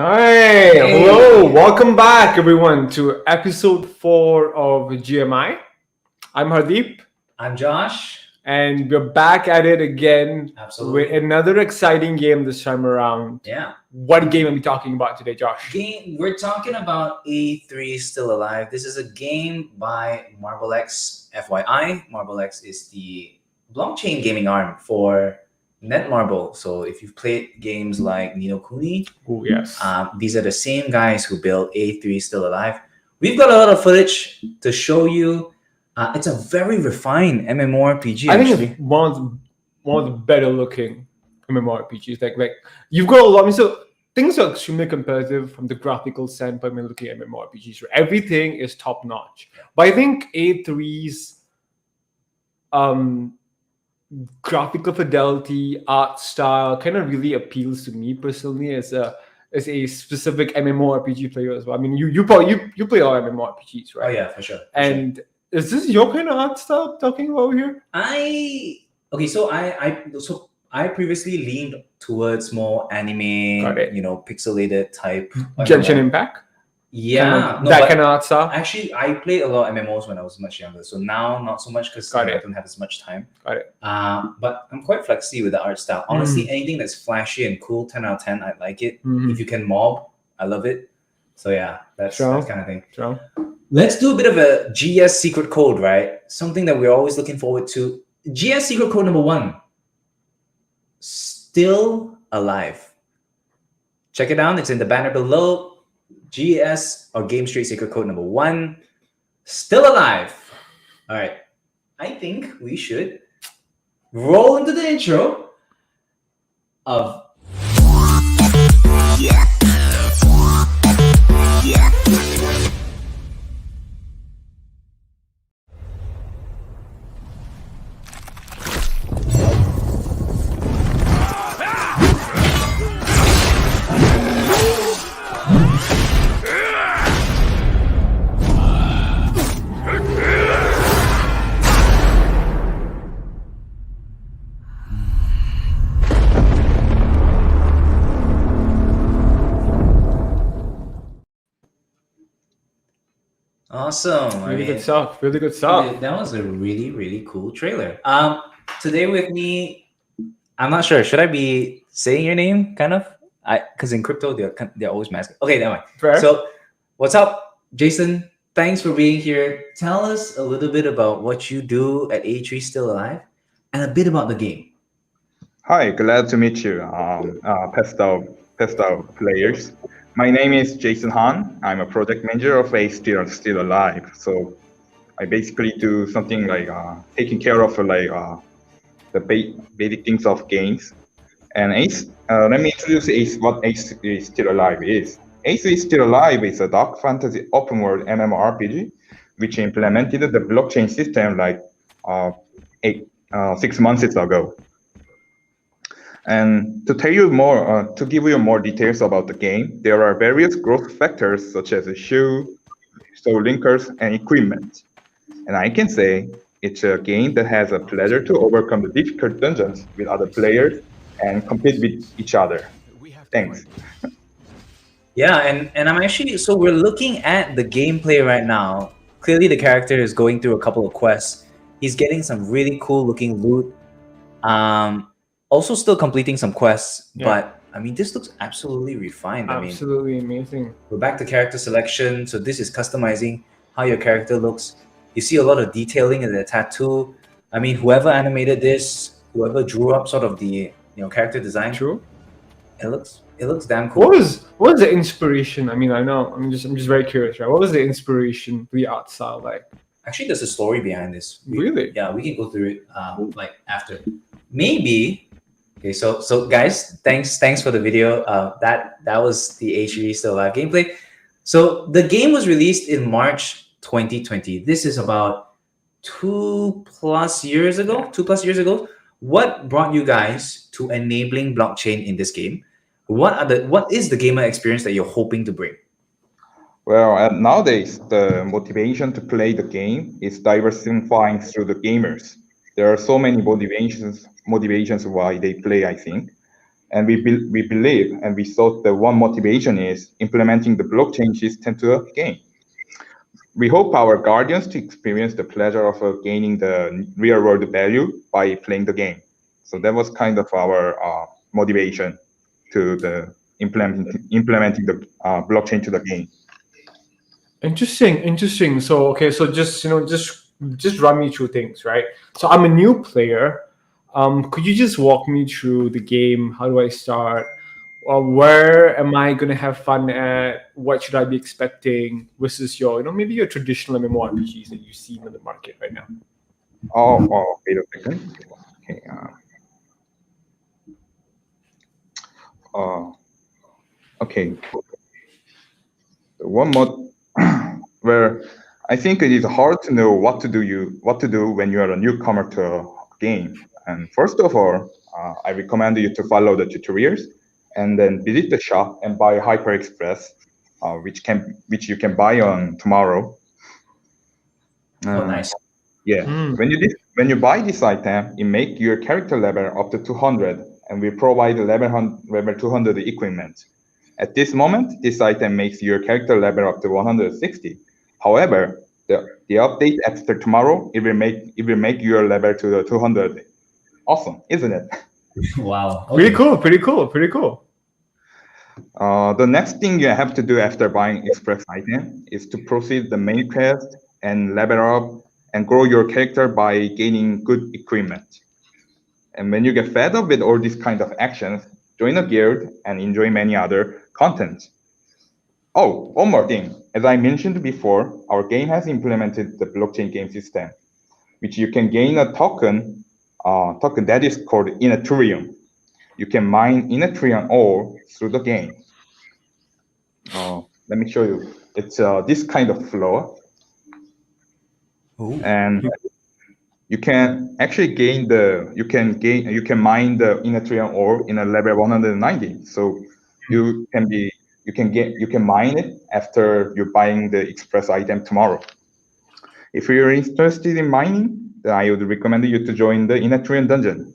Hi, hello, welcome back everyone to episode 4 of GMI. I'm Hardeep, I'm Josh. and we're back at it again Absolutely. with another exciting game this time around. Yeah. What game are we talking about today, Josh? We're talking about A3 Still Alive. This is a game by MarbleX. FYI, MarbleX is the blockchain gaming arm for Netmarble. So if you've played games like Nino Kuni, Oh, yes. these are the same guys who built A3 Still Alive. We've got a lot of footage to show you. It's a very refined MMORPG. I think actually. it's one of the better looking MMORPGs. Like you've got a lot. I mean, so things are extremely competitive from the graphical standpoint when looking at MMORPGs. Right? Everything is top notch. But I think A3's graphical fidelity, art style kind of really appeals to me personally as a specific MMORPG player as well. I mean, you play all MMORPGs, right? Oh yeah, for sure. And is this your kind of art style I'm talking about here? So I previously leaned towards more anime, Got it. Pixelated type. Genshin Impact? Yeah, That kind of art style? Actually, I played a lot of MMOs when I was much younger. So now, not so much because I don't have as much time. Got it. But I'm quite flexy with the art style. Honestly, anything that's flashy and cool, 10 out of 10, I like it. If you can mob, I love it. So yeah, that's kind of thing. Sure. Let's do a bit of a GS secret code, right? Something that we're always looking forward to. GS secret code number 1. Still alive. Check it out. It's in the banner below. GS or Game Street secret code number 1. Still alive. All right. I think we should roll into the intro of awesome. Really good stuff. Really good stuff. That was a really, really cool trailer. Today with me, I'm not sure. Should I be saying your name? Kind of. Because in crypto they're always masking. Okay, never mind. Fair. So, what's up, Jason? Thanks for being here. Tell us a little bit about what you do at A3 Still Alive, and a bit about the game. Hi, glad to meet you, PathDAO players. My name is Jason Han. I'm a project manager of A Still Alive. So I basically do something like taking care of the basic things of games. And Ace, let me introduce Ace, what Ace is Still Alive is. Ace is Still Alive is a dark fantasy open world MMORPG, which implemented the blockchain system like 6 months ago. And to tell you more, to give you more details about the game, there are various growth factors such as shoe, soul linkers, and equipment. And I can say it's a game that has a pleasure to overcome the difficult dungeons with other players and compete with each other. Thanks. Yeah, and I'm actually, so we're looking at the gameplay right now. Clearly the character is going through a couple of quests. He's getting some really cool looking loot. Also still completing some quests, but I mean, this looks absolutely refined. Absolutely amazing. We're back to character selection. So this is customizing how your character looks. You see a lot of detailing in the tattoo. I mean, whoever animated this, whoever drew up sort of the character design. True. It looks damn cool. What was the inspiration? I mean, I know. I'm just very curious, right? What was the inspiration for the art style like? Actually, there's a story behind this. Really? Yeah, we can go through it like after. Maybe. Okay, so guys, thanks for the video. That was the A3 Still Alive gameplay. So the game was released in March 2020. This is about 2+ years ago. What brought you guys to enabling blockchain in this game? What is the gamer experience that you're hoping to bring? Well, nowadays the motivation to play the game is diversifying through the gamers. There are so many motivations why they play, I think. And we believe and we thought the one motivation is implementing the blockchain system to the game. We hope our guardians to experience the pleasure of gaining the real world value by playing the game. So that was kind of our motivation to the implementing the blockchain to the game. Interesting. So okay, so just run me through things, right? So I'm a new player. Could you just walk me through the game? How do I start? Where am I gonna have fun at? What should I be expecting versus maybe your traditional MMORPGs that you see in the market right now? Wait a second. Okay. Okay. One more where I think it is hard to know what to do when you are a newcomer to a game. And first of all, I recommend you to follow the tutorials and then visit the shop and buy Hyper Express, which you can buy on tomorrow. Oh, nice. Yeah. When you buy this item, it make your character level up to 200, and we provide level 200 equipment. At this moment, this item makes your character level up to 160. However, the update after tomorrow, it will make your level to the 200. Awesome, isn't it? Wow. Okay. Pretty cool. The next thing you have to do after buying Express item is to proceed the main quest and level up and grow your character by gaining good equipment. And when you get fed up with all these kind of actions, join a guild and enjoy many other content. Oh, one more thing. As I mentioned before, our game has implemented the blockchain game system, which you can gain a token that is called Ethereum. You can mine Ethereum ore through the game. Let me show you. It's this kind of floor. Ooh. And you can actually mine the Ethereum ore in a level 190. So you can mine it after you're buying the express item tomorrow. If you're interested in mining, then I would recommend you to join the Ethereum dungeon,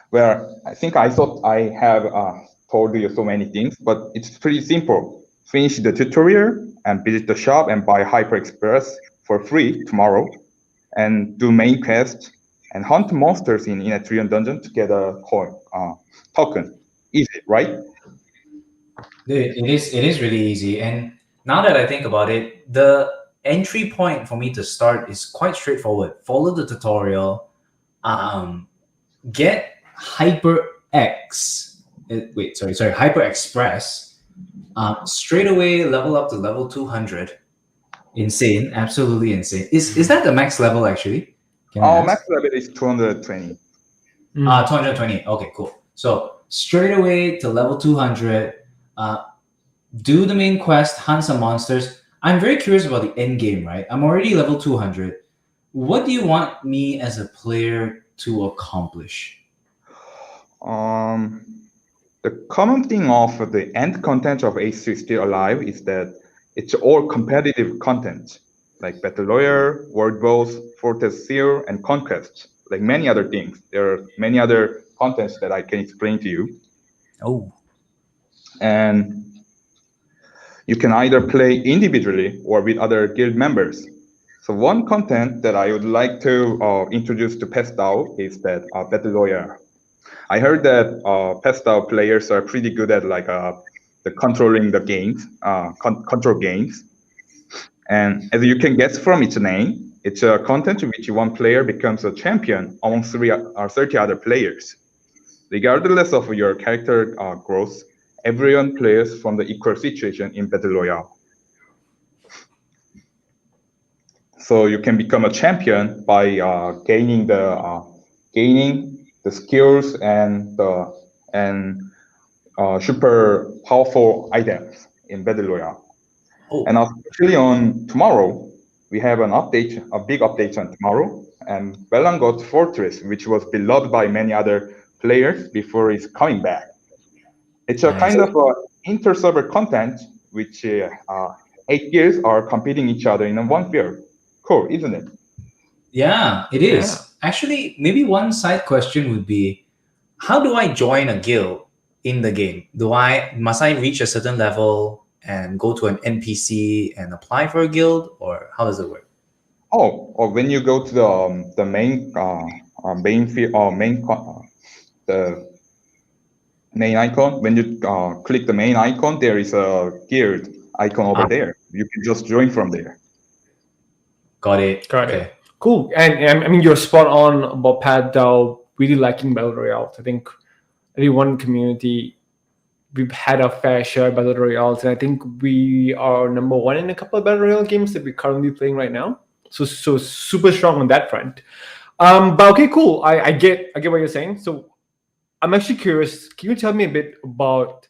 where I thought I have told you so many things, but it's pretty simple. Finish the tutorial and visit the shop and buy Hyper Express for free tomorrow, and do main quest and hunt monsters in Ethereum dungeon to get a token. Easy, right? It is really easy. And now that I think about it, the entry point for me to start is quite straightforward. Follow the tutorial, get Hyper Express, straight away level up to level 200. Insane, absolutely insane. Is that the max level actually? Our max level is 220. 220. Okay, cool. So straight away to level 200, do the main quest, hunt some monsters. I'm very curious about the end game, right? I'm already level 200. What do you want me as a player to accomplish? The common thing of the end content of H3 Still Alive is that it's all competitive content, like Battle Royale, World Boss, Fortress Seal, and Conquest, like many other things. There are many other contents that I can explain to you. Oh. And you can either play individually or with other guild members. So one content that I would like to introduce to PathDAO is that Battle Royale. I heard that PathDAO players are pretty good at the controlling the games, control games. And as you can guess from its name, it's a content in which one player becomes a champion among 30 other players. Regardless of your character growth, everyone plays from the equal situation in Battle Royale. So you can become a champion by gaining the skills and super powerful items in Battle Royale. Oh. And actually on tomorrow, we have a big update on tomorrow, and Belangot Fortress, which was beloved by many other players before it's coming back. It's a kind of inter-server content, which 8 gears are competing each other in one field. Cool, isn't it? Yeah, it is. Actually, maybe one side question would be, how do I join a guild in the game? Must I reach a certain level and go to an NPC and apply for a guild, or how does it work? Or when you go to the main field or the main icon, when you click the main icon, there is a guild icon over there. You can just join from there. Got it. Got Okay. it. Cool. And I mean, you're spot on about PathDAO really liking battle royales. I think everyone community, we've had our fair share of battle royales, and I think we are number one in a couple of battle royale games that we're currently playing right now. So super strong on that front. But okay, cool. I get what you're saying. So I'm actually curious. Can you tell me a bit about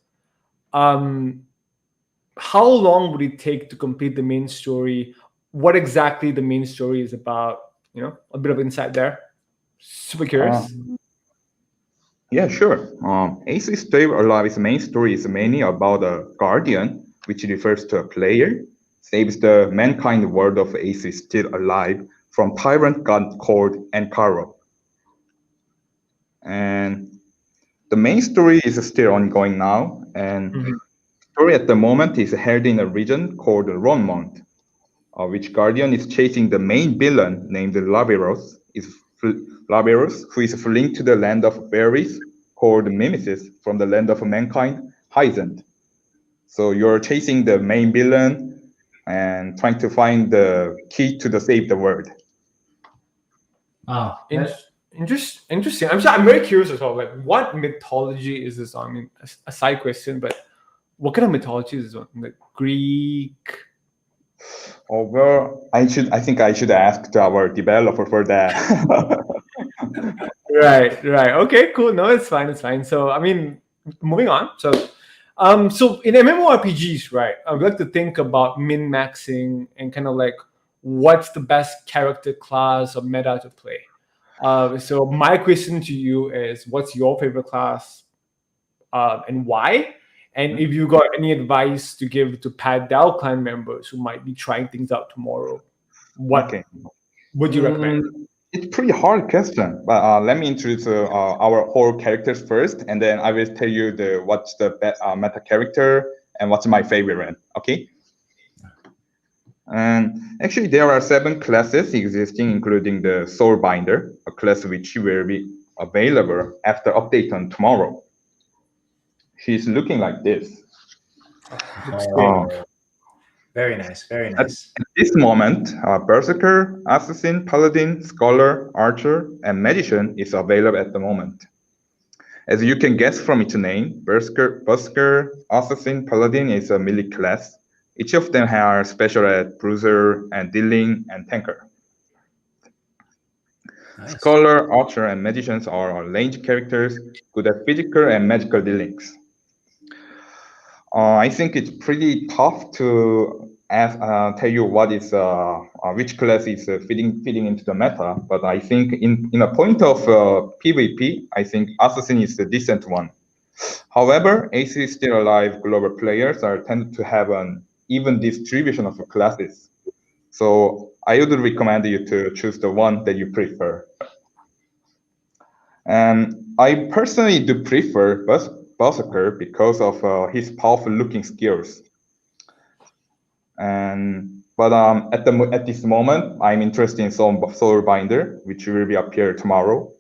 how long would it take to complete the main story? What exactly the main story is about? You know, a bit of insight there. Super curious. Yeah, sure. Ace is Still Alive's main story is mainly about a guardian, which refers to a player, saves the mankind world of Ace is Still Alive from tyrant god called Ankaro. And the main story is still ongoing now, and the story at the moment is held in a region called Ronmont, which guardian is chasing the main villain named Labiros, who is fleeing to the land of berries called Mimesis from the land of mankind, Hyzant. So you're chasing the main villain and trying to find the key to save the world. Oh, Interesting. I'm very curious as well. Like, what mythology is this on? I mean, a side question, but what kind of mythology is this on? Like Greek? Oh well, I think I should ask our developer for that. Right. Okay, cool. No, it's fine. So, I mean, moving on. So in MMORPGs, right, I would like to think about min-maxing and kind of like what's the best character class or meta to play. So my question to you is, what's your favorite class and why? And if you got any advice to give to PathDAO clan members who might be trying things out tomorrow, what Okay. would you recommend? It's pretty hard question, but let me introduce our whole characters first, and then I will tell you what's the meta character and what's my favorite one. Okay. And actually, there are 7 classes existing, including the Soulbinder, a class which will be available after update on tomorrow. She's looking like this. very nice. At this moment, Berserker, Assassin, Paladin, Scholar, Archer, and Magician is available at the moment. As you can guess from its name, Berserker, Assassin, Paladin is a melee class. Each of them are special at Bruiser and Dealing and Tanker. Nice. Scholar, Archer, and Magicians are ranged characters good at physical and magical dealings. I think it's pretty tough to tell you what is which class is fitting into the meta, but I think in a point of PvP, I think Assassin is the decent one. However, Ace is Still Alive global players are tended to have an even distribution of classes, so I would recommend you to choose the one that you prefer. And I personally do prefer Berserker because of his powerful looking skills. But at this moment, I'm interested in Soulbinder, which will be appear tomorrow.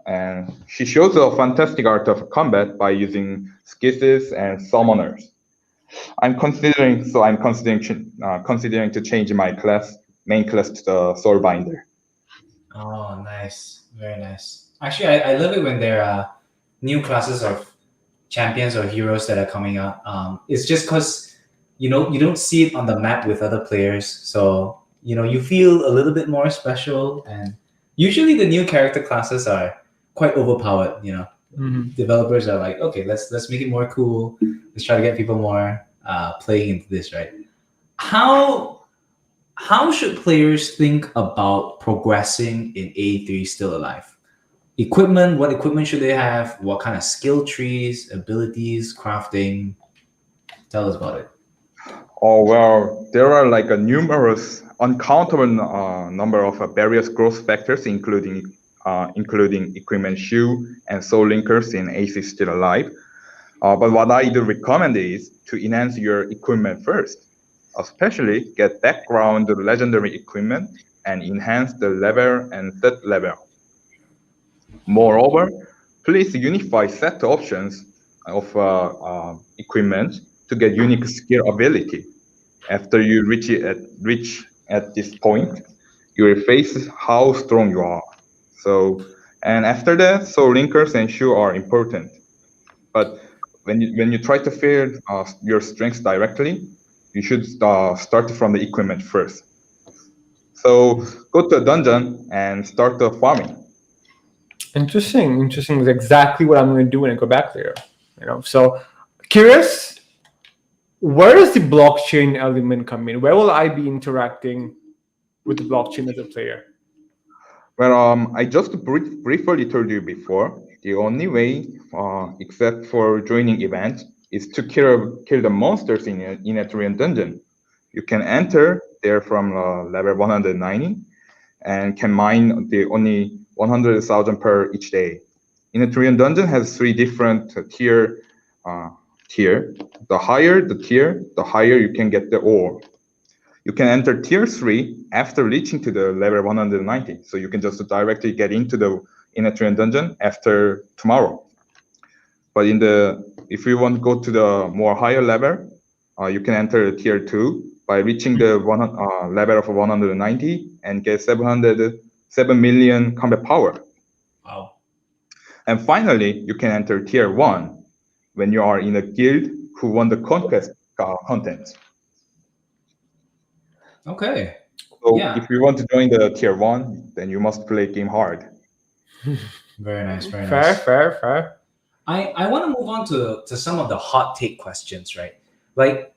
And she shows a fantastic art of combat by using skisses and summoners. I'm considering to change my main class to the Soulbinder. Oh, nice, very nice. Actually, I love it when there are new classes of champions or heroes that are coming out. It's just because you don't see it on the map with other players, so you feel a little bit more special. And usually the new character classes are quite overpowered. Developers are like, okay, let's make it more cool. Let's try to get people more playing into this, right? How should players think about progressing in A3 Still Alive? What equipment should they have? What kind of skill trees, abilities, crafting? Tell us about it. Oh, well, there are numerous, uncountable number of various growth factors, including including equipment shoe and soul linkers in AC Still Alive. But what I do recommend is to enhance your equipment first, especially get background legendary equipment and enhance the level and set level. Moreover, please unify set options of equipment to get unique skill ability. After you reach at this point, you will face how strong you are. So, and after that, so linkers and shoe are important. But when you try to feel your strengths directly, you should start from the equipment first. So go to a dungeon and start the farming. Interesting. Interesting is exactly what I'm going to do when I go back there. So curious, where does the blockchain element come in? Where will I be interacting with the blockchain as a player? Well, I just briefly told you before, the only way, except for joining events, is to kill the monsters in a Tyrian dungeon. You can enter there from level 190 and can mine the only 100,000 per each day. In a Tyrian dungeon has three different tier. The higher the tier, the higher you can get the ore. You can enter tier 3 after reaching to the level 190. So you can just directly get into the Inner dungeon after tomorrow. But if you want to go to the more higher level, you can enter tier 2 by reaching the level of 190 and get 7 million combat power. Wow. And finally, you can enter tier 1 when you are in a guild who won the conquest content. Okay. So Yeah. if you want to join the tier 1, then you must play game hard. Very nice. Very Fair, nice. fair. I want to move on to some of the hot take questions, right? Like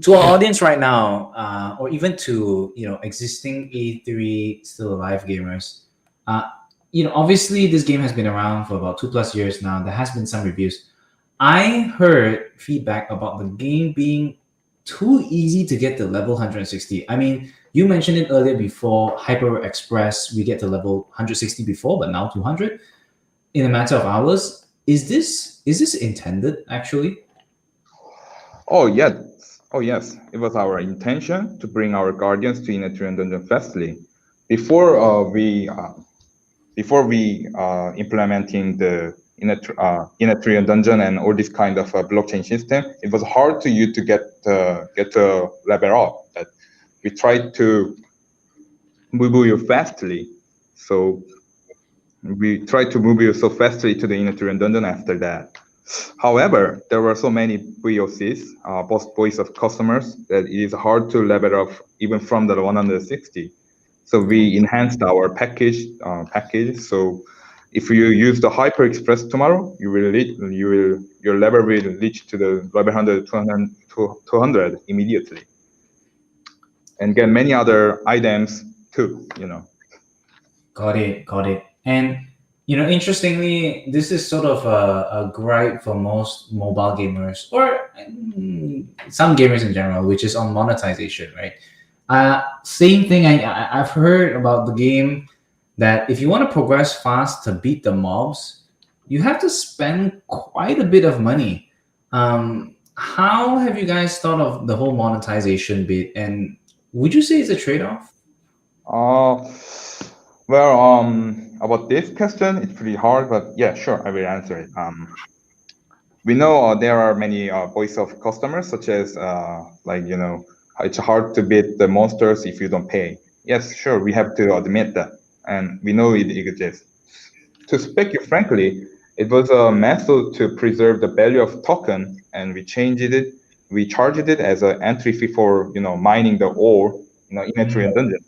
to our audience right now, or even to existing A3 still alive gamers, obviously this game has been around for about 2+ years now. There has been some reviews. I heard feedback about the game being too easy to get to level 160. I mean, you mentioned it earlier before Hyper Express, we get to level 160 before, but now 200 in a matter of hours. Is this intended actually? Oh yes, it was our intention to bring our guardians to Inner Dungeon fastly. Before we implementing the Inner Dungeon and all this kind of blockchain system, it was hard to you to get to level up. But we tried to move you fastly, so we tried to move you so fastly to the Inner Dungeon after that. However, there were so many VOCs, voice of customers, that it is hard to level up even from the 160. So we enhanced our package. So if you use the Hyper Express tomorrow, your level will reach to the level 100, 200 immediately, and get many other items too. Got it. And interestingly, this is sort of a gripe for most mobile gamers or some gamers in general, which is on monetization, right? Same thing. I've heard about the game that if you want to progress fast to beat the mobs, you have to spend quite a bit of money. How have you guys thought of the whole monetization bit, and would you say it's a trade-off? Well, about this question, it's pretty hard, but yeah, sure, I will answer it. We know there are many voice of customers, such as it's hard to beat the monsters if you don't pay. Yes, sure, we have to admit that, and we know it exists. To speak frankly, it was a method to preserve the value of token, and we charged it as an entry fee for mining the ore in a dungeon.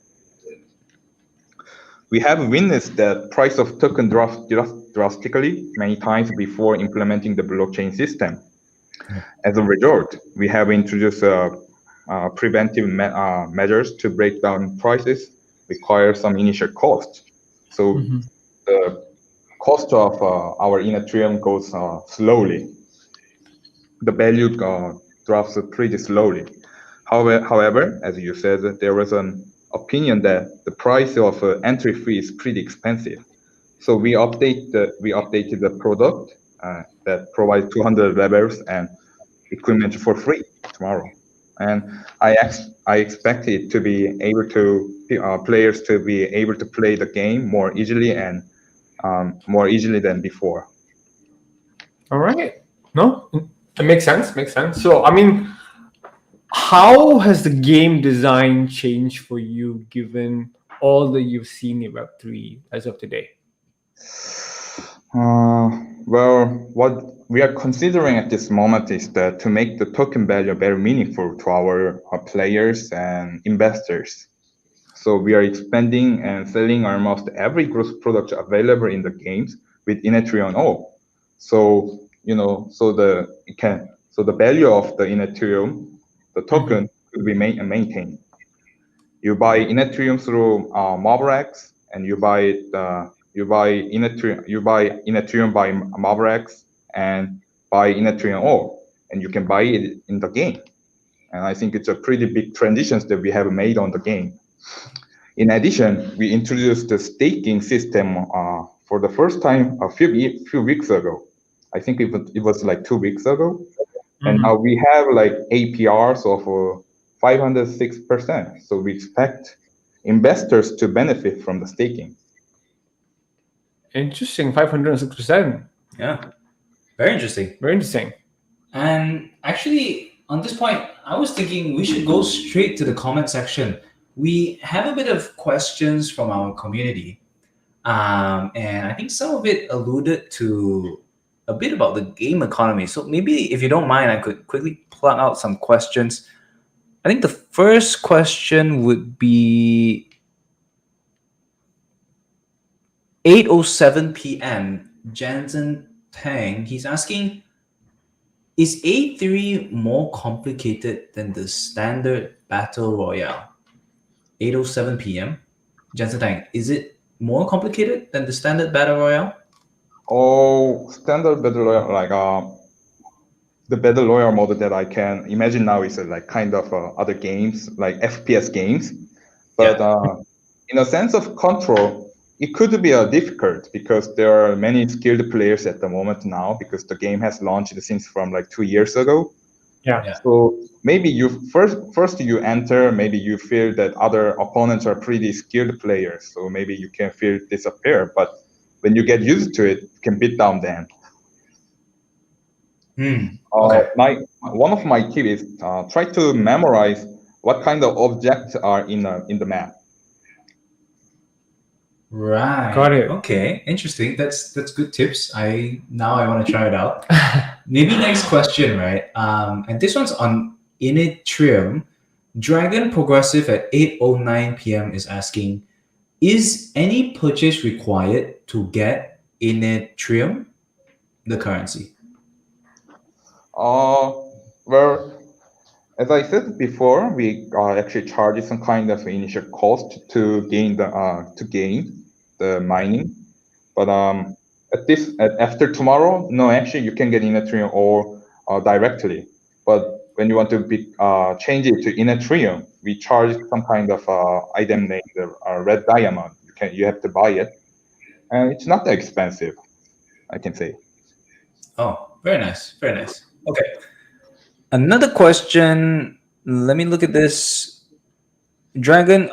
We have witnessed that price of token dropped drastically many times before implementing the blockchain system. As a result, we have introduced preventive measures to break down prices, require some initial cost. So the cost of our Ethereum goes slowly. The value drops pretty slowly. However, as you said, there was an opinion that the price of entry fee is pretty expensive. So we updated the product that provides 200 levels and equipment for free tomorrow. And I expect it to be able to players to be able to play the game more easily and more easily than before. All right. No, it makes sense. Makes sense. So, I mean, how has the game design changed for you given all that you've seen in Web3 as of today? Well, what we are considering at this moment is that to make the token value very meaningful to our players and investors. So we are expanding and selling almost every gross product available in the games with Ethereum O. So so the value of the Ethereum, the token, will be maintained. You buy Ethereum through MarvelX, and you buy Ethereum by MarvelX and buy Ethereum O, and you can buy it in the game. And I think it's a pretty big transition that we have made on the game. In addition, we introduced the staking system for the first time a few weeks ago. I think it was like 2 weeks ago. And now we have like APRs of 506%. So we expect investors to benefit from the staking. Interesting. 506%. Yeah, very interesting. Very interesting. And actually, on this point, I was thinking we should go straight to the comment section. We have a bit of questions from our community. And I think some of it alluded to a bit about the game economy. So maybe if you don't mind, I could quickly plug out some questions. I think the first question would be 8:07 p.m. Jansen Tang. He's asking, is A3 more complicated than the standard battle royale? 8:07 p.m. Jansen Tang, is it more complicated than the standard battle royale? Oh, standard battle royale, like the battle royale mode that I can imagine now is like kind of other games, like FPS games. But in a sense of control, it could be difficult because there are many skilled players at the moment now because the game has launched since from like 2 years ago. Yeah. So maybe you first you enter, maybe you feel that other opponents are pretty skilled players, so maybe you can feel disappear. But when you get used to it, you can beat down them. Okay. One of my tips is try to memorize what kind of objects are in the map. Right. Got it. Okay. Interesting. That's good tips. I want to try it out. Maybe next question, right? And this one's on Ethereum. Dragon Progressive at 8:09 p.m. is asking, is any purchase required to get Ethereum, the currency? Well, as I said before, we actually charge some kind of initial cost to gain the mining. But after tomorrow, no, actually you can get Ethereum or directly. But when you want to change it to Ethereum, we charge some kind of item named red diamond. You have to buy it, and it's not that expensive, I can say. Oh, very nice. Very nice. Okay. Another question. Let me look at this. Dragon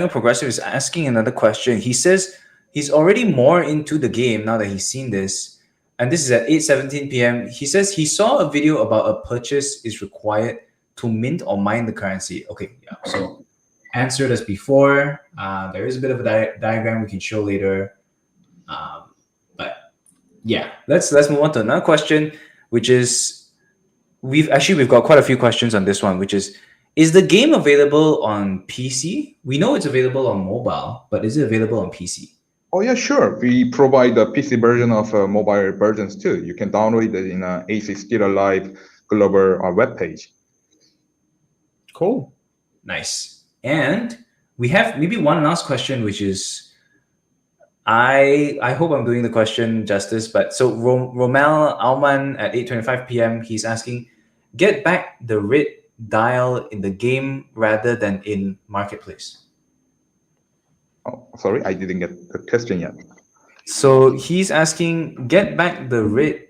Progressive is asking another question. He says he's already more into the game now that he's seen this. And this is at 8:17 p.m. He says he saw a video about a purchase is required to mint or mine the currency. Okay, yeah. So answered as before. There is a bit of a diagram we can show later. But yeah, let's move on to another question, which is we've got quite a few questions on this one, which is the game available on PC? We know it's available on mobile, but is it available on PC? Oh yeah, sure. We provide the PC version of mobile versions too. You can download it in AC Still Alive global webpage. Cool. Nice. And we have maybe one last question, which is, I hope I'm doing the question justice, but so Romel Alman at 8:25 p.m. he's asking, get back the red dial in the game rather than in marketplace. Oh, sorry, I didn't get the question yet. So he's asking, get back the red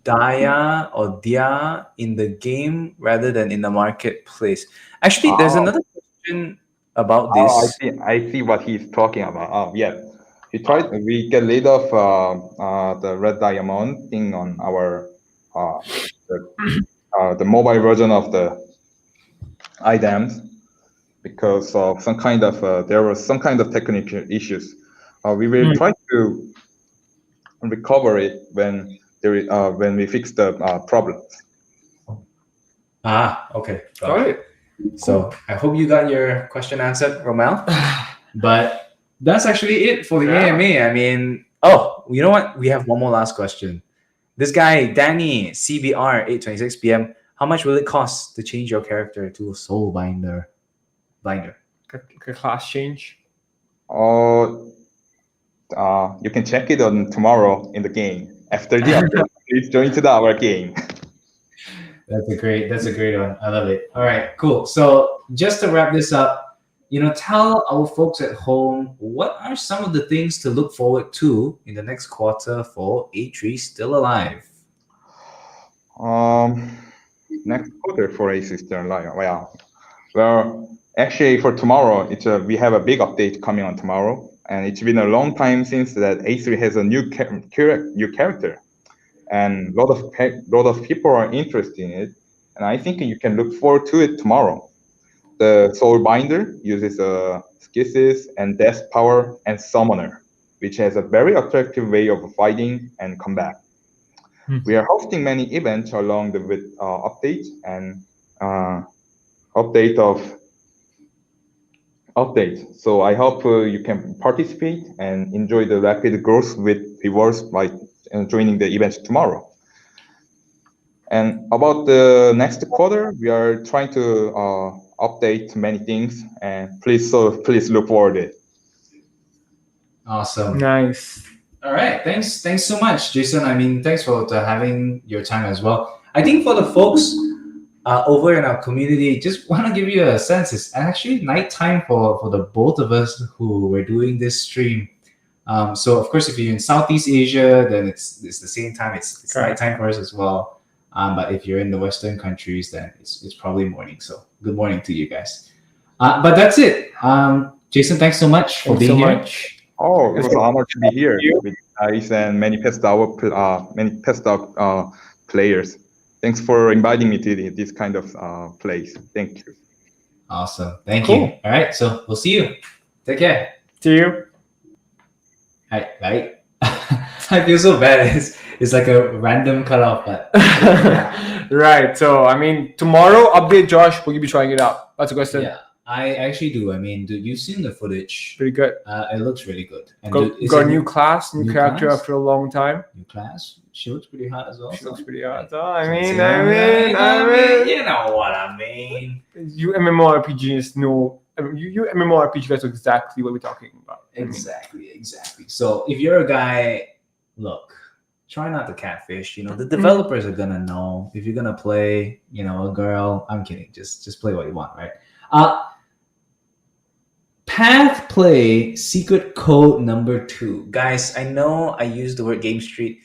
dia or dia in the game rather than in the marketplace. Actually, there's Oh, another question about oh, this. I see what he's talking about. Oh, yeah. We get rid of the red diamond thing on our uh, the mobile version of the items because of some kind of there was some kind of technical issues. We will try to recover it when we fix the problems. Ah, okay. Got it. So I hope you got your question answered, Romel. But that's actually it for the Yeah. AMA. I mean, oh, you know what? We have one more last question. This guy, Danny, CBR, 8:26 p.m. How much will it cost to change your character to a soul binder? Class change. You can check it on tomorrow in the game. After the update, please join to our game. That's a great one. I love it. All right, cool. So just to wrap this up, tell our folks at home what are some of the things to look forward to in the next quarter for A3 Still Alive. Next quarter for A System Live. Well, actually, for tomorrow, we have a big update coming on tomorrow, and it's been a long time since that A3 has a new character, and lot of people are interested in it, and I think you can look forward to it tomorrow. The Soul Binder uses Skisses and Death Power and Summoner, which has a very attractive way of fighting and combat. We are hosting many events along with updates and updates. So I hope you can participate and enjoy the rapid growth with rewards by joining the event tomorrow. And about the next quarter, we are trying to update many things, and please look forward to it. Awesome. Nice. All right. Thanks so much, Jason. I mean, thanks for having your time as well. I think for the folks over in our community, just want to give you a sense. It's actually nighttime for the both of us who were doing this stream. So of course, if you're in Southeast Asia, then it's the same time. It's nighttime for us as well. But if you're in the Western countries, then it's probably morning. So good morning to you guys. But that's it. Jason, thanks so much for being here. Oh, it was an honor to be here with guys and many PathDAO players. Thanks for inviting me to this kind of place. Thank you. Awesome. Thank you. All right. So we'll see you. Take care. See you. All right. Bye. I feel so bad. It's like a random cutoff, but right. So I mean, tomorrow update, Josh. Will you be trying it out? That's a question. Yeah, I actually do. I mean, dude, you've seen the footage. Pretty good. It looks really good. And got a new class, new character class? after a long time. New class. She looks pretty hot as well. She looks pretty hot. So, I you mean, know what I mean. You MMORPGs know. You MMORPG guys know exactly what we're talking about. Exactly. So if you're a guy, look, try not to catfish. The developers are gonna know if you're gonna play. A girl. I'm kidding. Just play what you want, right? Path Play secret code number 2, guys. I know I used the word Game Street,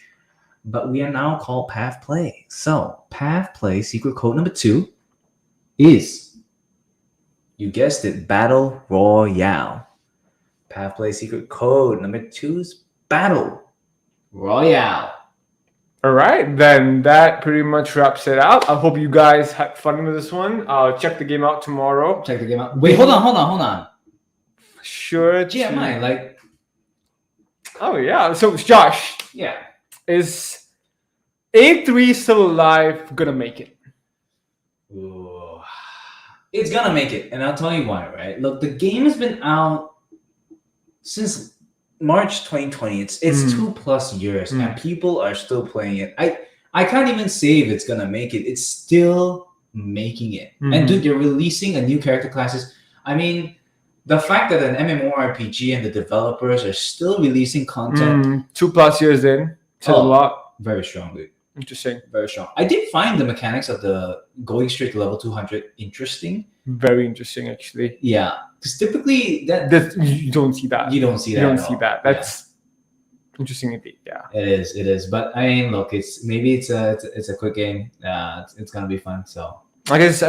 but we are now called Path Play. So Path Play secret code number 2 is, you guessed it, Battle Royale. Path Play secret code number 2 is Battle Royale. All right, then that pretty much wraps it out. I hope you guys had fun with this one. Check the game out tomorrow. Check the game out. Wait, hold on. Sure. GMI, like. Oh yeah. So Josh. Yeah. Is A3 Still Alive gonna make it? Ooh. It's gonna make it, and I'll tell you why. Right? Look, the game has been out since March 2020. It's 2+ years, and people are still playing it. I can't even say if it's gonna make it. It's still making it. And dude, you're releasing a new character classes. I mean, the fact that an MMORPG and the developers are still releasing content 2+ years in, says a lot. Very strong, dude. Interesting. Very strong. I did find the mechanics of the going straight to level 200 interesting. Very interesting, actually. Yeah, because typically you don't see that. You don't see that. You don't see that. That's Interesting indeed. Yeah. It is. But I mean, look, it's a quick game. It's gonna be fun. So I guess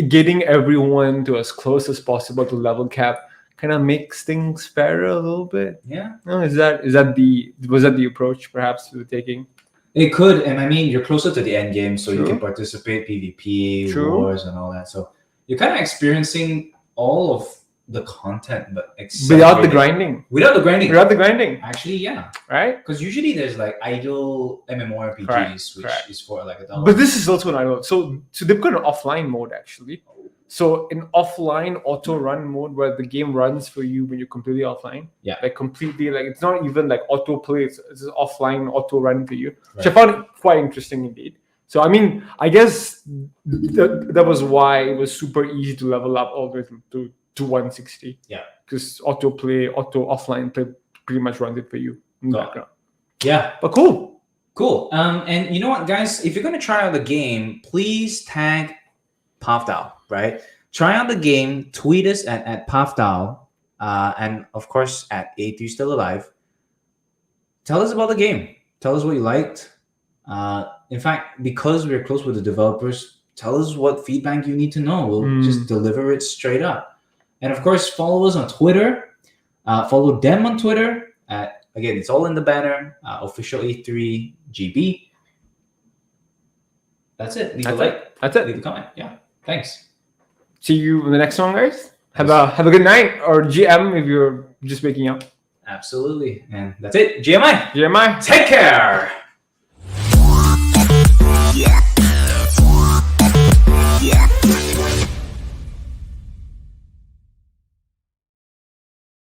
getting everyone to as close as possible to level cap kind of makes things fairer a little bit. yeah, No, was that the approach perhaps you were taking? it could. And I mean, you're closer to the end game, so you True. can participate PvP, True. wars, and all that. So you're kind of experiencing all of the content, but Without the grinding. Without the grinding. Without the grinding, Actually, yeah. right? Because usually there's like idle MMORPGs, Correct, which correct. is for like $1. But this is also an idle. So they've got an offline mode actually. So in offline auto run mode where the game runs for you when you're completely offline. Yeah. Like completely, like it's not even like auto play, it's just offline auto run for you. Which I Right. found quite interesting indeed. So I mean, I guess that was why it was super easy to level up all the way to 160. Yeah. Because auto offline play pretty much runs it for you in the Got it. background. Yeah. But cool. Cool. And you know what, guys? If you're gonna try out the game, please tag PathDAO, right? Try out the game. Tweet us at PathDAO, and of course at A2 Still Alive. Tell us about the game. Tell us what you liked. In fact, because we're close with the developers, tell us what feedback you need to know. We'll just deliver it straight up. And of course, follow us on Twitter. Follow them on Twitter. Again, it's all in the banner. Official A3 GB. That's it. Leave a like. That's it. Leave a comment. Yeah. Thanks. See you in the next one, guys. Have a good night, or GM if you're just waking up. Absolutely. And that's it. GMI. GMI. Take care.